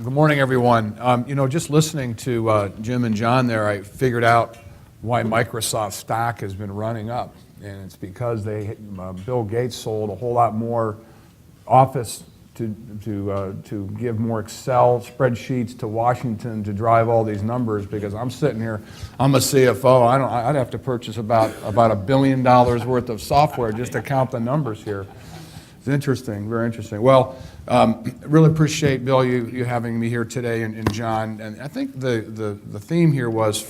Good morning, everyone. Just listening to Jim and John there, I figured out why Microsoft stock has been running up, and it's because Bill Gates sold a whole lot more Office to give more Excel spreadsheets to Washington to drive all these numbers. Because I'm sitting here, I'm a CFO. I'd have to purchase about $1 billion worth of software just to count the numbers here. It's interesting, very interesting. Well, really appreciate, Bill, you having me here today, and John. And I think the theme here was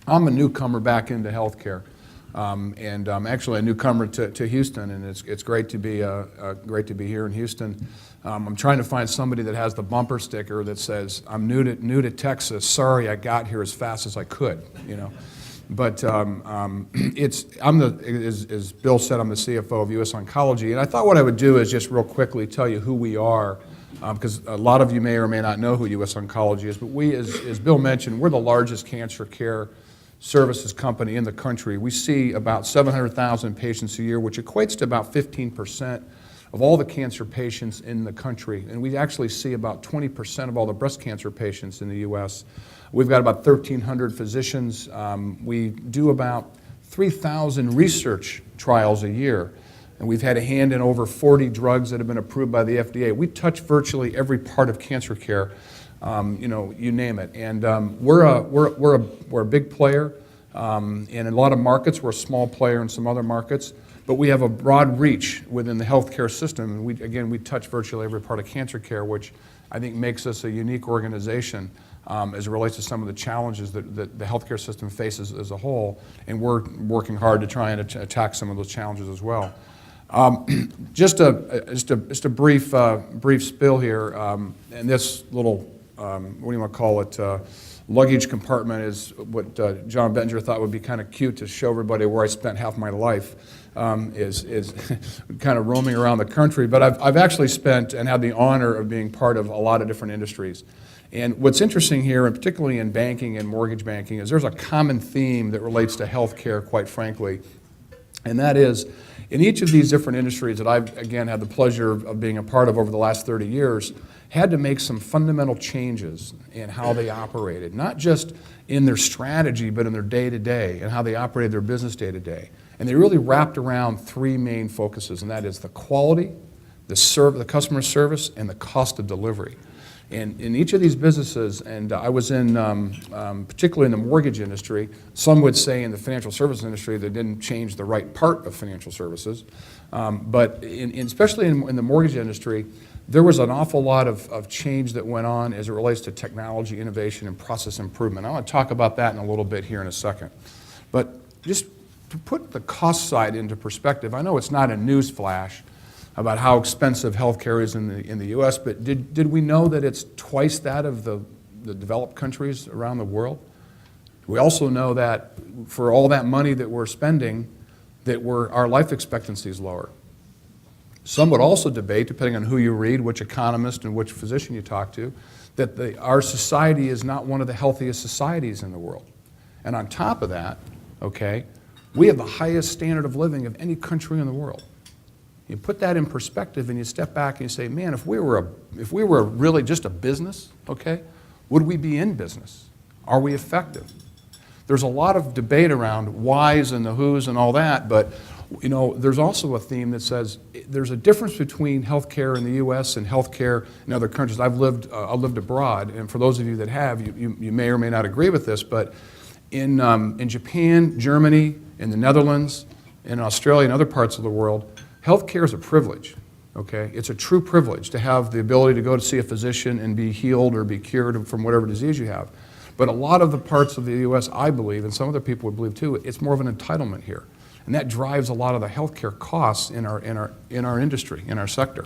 I'm a newcomer back into healthcare, and I'm actually a newcomer to Houston, and it's great to be here in Houston. I'm trying to find somebody that has the bumper sticker that says, "I'm new to Texas. Sorry, I got here as fast as I could." But as Bill said, I'm the CFO of US Oncology, and I thought what I would do is just real quickly tell you who we are, because a lot of you may or may not know who US Oncology is, but we, as Bill mentioned, we're the largest cancer care services company in the country. We see about 700,000 patients a year, which equates to about 15% of all the cancer patients in the country, and we actually see about 20% of all the breast cancer patients in the U.S. We've got about 1,300 physicians. We do about 3,000 research trials a year, and we've had a hand in over 40 drugs that have been approved by the FDA. We touch virtually every part of cancer care, you name it. And we're a big player in a lot of markets. We're a small player in some other markets, but we have a broad reach within the healthcare system. And we touch virtually every part of cancer care, which I think makes us a unique organization as it relates to some of the challenges that the healthcare system faces as a whole, and we're working hard to try and attack some of those challenges as well. Just a brief spill here, and this little, what do you want to call it, luggage compartment is what John Bettinger thought would be kind of cute to show everybody where I spent half my life, is kind of roaming around the country. But I've actually spent and had the honor of being part of a lot of different industries. And what's interesting here, and particularly in banking and mortgage banking, is there's a common theme that relates to healthcare, quite frankly, and that is, in each of these different industries that I've, again, had the pleasure of being a part of over the last 30 years, had to make some fundamental changes in how they operated, not just in their strategy, but in their day-to-day, and how they operated their business day-to-day. And they really wrapped around three main focuses, and that is the quality, the customer service, and the cost of delivery. And in each of these businesses, and I was in, particularly in the mortgage industry, some would say in the financial services industry they didn't change the right part of financial services, but especially in the mortgage industry, there was an awful lot of change that went on as it relates to technology, innovation, and process improvement. I want to talk about that in a little bit here in a second. But just to put the cost side into perspective, I know it's not a news flash about how expensive healthcare is in the U.S., but did we know that it's twice that of the developed countries around the world? We also know that for all that money that we're spending, our life expectancy is lower. Some would also debate, depending on who you read, which economist and which physician you talk to, that our society is not one of the healthiest societies in the world. And on top of that, okay, we have the highest standard of living of any country in the world. You put that in perspective and you step back and you say, man, if we were really just a business, okay, would we be in business? Are we effective? There's a lot of debate around whys and the whos and all that, but there's also a theme that says there's a difference between healthcare in the U.S. and healthcare in other countries. I've lived abroad, and for those of you that have, you may or may not agree with this, but in Japan, Germany, in the Netherlands, in Australia, and other parts of the world, healthcare is a privilege, okay? It's a true privilege to have the ability to go to see a physician and be healed or be cured from whatever disease you have. But a lot of the parts of the U.S., I believe, and some other people would believe too, it's more of an entitlement here. And that drives a lot of the healthcare costs in our industry, in our sector.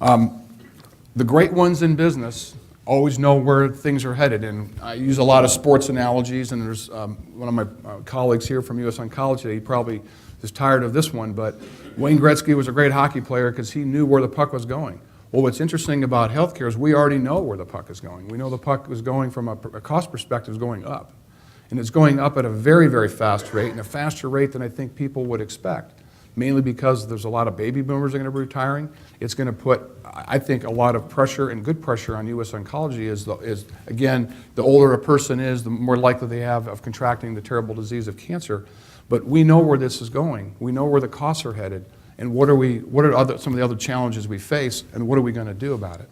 The great ones in business always know where things are headed, and I use a lot of sports analogies, and there's one of my colleagues here from US Oncology, he probably is tired of this one, but Wayne Gretzky was a great hockey player because he knew where the puck was going. Well, what's interesting about healthcare is we already know where the puck is going. We know the puck is going from a cost perspective is going up, and it's going up at a very, very fast rate, and a faster rate than I think people would expect. mainly because there's a lot of baby boomers that are going to be retiring. It's going to put, I think, a lot of pressure, and good pressure, on US Oncology is again, the older a person is, the more likely they have of contracting the terrible disease of cancer. But we know where this is going. We know where the costs are headed. And what are some of the other challenges we face, and what are we going to do about it?